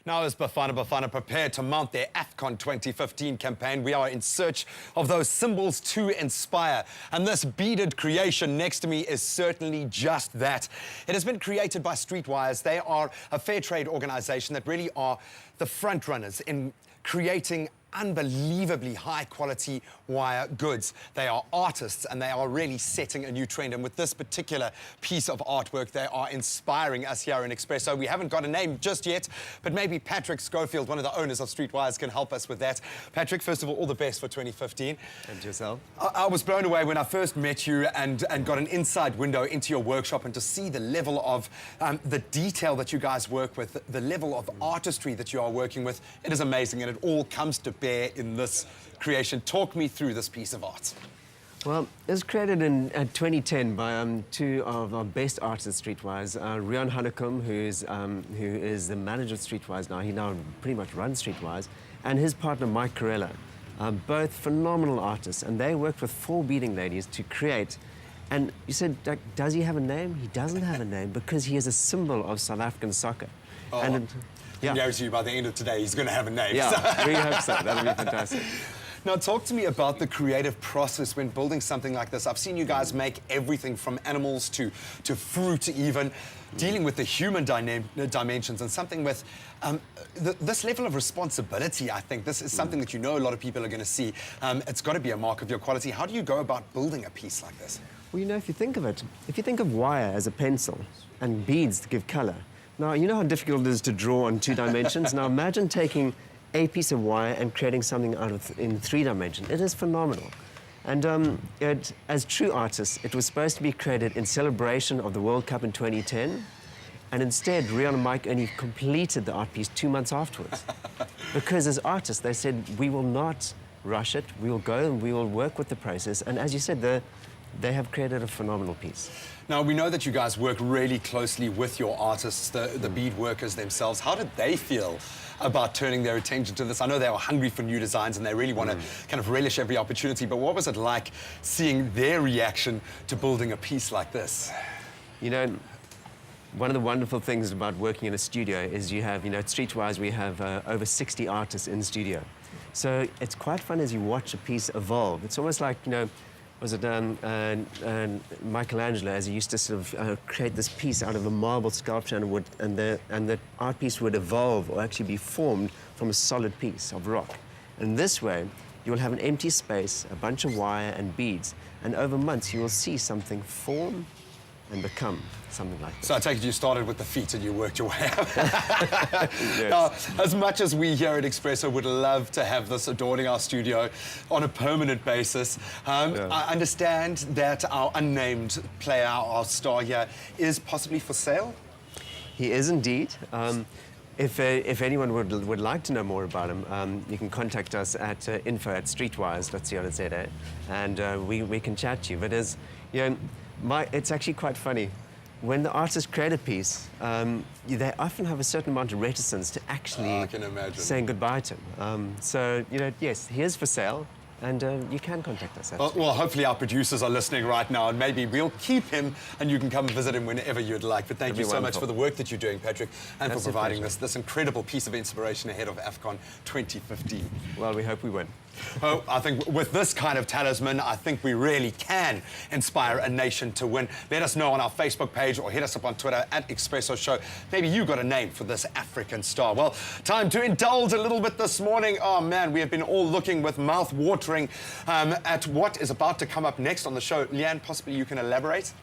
Now as Bafana prepare to mount their AFCON 2015 campaign, we are in search of those symbols to inspire. And this beaded creation next to me is certainly just that. It has been created by Streetwires. They are a fair trade organization that really are the front runners in creating unbelievably high quality wire goods. They are artists and they are really setting a new trend, and with this particular piece of artwork they are inspiring us here in Expresso. We haven't got a name just yet, but maybe Patrick Schofield, one of the owners of Streetwires, can help us with that. Patrick, first of all the best for 2015. And yourself? I was blown away when I first met you and got an inside window into your workshop, and to see the level of the detail that you guys work with, the level of artistry that you are working with. It is amazing, and it all comes to bear in this creation. Talk me through this piece of art. Well, it was created in 2010 by two of our best artists at Streetwires. Rian Hanekom, who is the manager of Streetwires now. He now pretty much runs Streetwires, and his partner Mike Corella. Both phenomenal artists, and they worked with 4 beading ladies to create. And you said, does he have a name? He doesn't have a name because he is a symbol of South African soccer. Oh. And I can guarantee you by the end of today he's going to have a name. Yeah, we hope so. That'll be fantastic. Now, talk to me about the creative process when building something like this. I've seen you guys make everything from animals to fruit even, dealing with the human dimensions, and something with this level of responsibility. I think this is something that you know a lot of people are going to see. It's got to be a mark of your quality. How do you go about building a piece like this? Well, you know, if you think of it, if you think of wire as a pencil and beads to give color, now, you know how difficult it is to draw on 2 dimensions? Now, imagine taking a piece of wire and creating something in 3 dimensions. It is phenomenal. And as true artists, it was supposed to be created in celebration of the World Cup in 2010. And instead, Rian and Mike only completed the art piece 2 months afterwards. Because as artists, they said, we will not rush it. We will go and we will work with the process. And as you said, they have created a phenomenal piece. Now, we know that you guys work really closely with your artists, the bead workers themselves. How did they feel about turning their attention to this? I know they were hungry for new designs and they really want to kind of relish every opportunity, but what was it like seeing their reaction to building a piece like this? You know, one of the wonderful things about working in a studio is you have, at Streetwise, we have over 60 artists in the studio. So it's quite fun as you watch a piece evolve. It's almost like, was it Michelangelo, as he used to sort of create this piece out of a marble sculpture and the art piece would evolve or actually be formed from a solid piece of rock. And this way, you will have an empty space, a bunch of wire and beads, and over months you will see something form and become something like that. So I take it you started with the feet and you worked your way up. Yes. Now, as much as we here at Expresso would love to have this adorning our studio on a permanent basis, I understand that our unnamed player, our star here, is possibly for sale? He is indeed. If anyone would like to know more about him, you can contact us at info@streetwires.co.za, and we can chat to you. But it's actually quite funny. When the artists create a piece, they often have a certain amount of reticence to actually saying goodbye to him. So, yes, he is for sale, and you can contact us. Well, hopefully our producers are listening right now, and maybe we'll keep him and you can come visit him whenever you'd like. But thank you so much for the work that you're doing, Patrick, and for providing this incredible piece of inspiration ahead of AFCON 2015. Well, we hope we win. Oh, I think with this kind of talisman, I think we really can inspire a nation to win. Let us know on our Facebook page or hit us up on Twitter @Expresso Show. Maybe you got a name for this African star. Well, time to indulge a little bit this morning. Oh, man, we have been all looking with mouth watering at what is about to come up next on the show. Leigh-anne, possibly you can elaborate?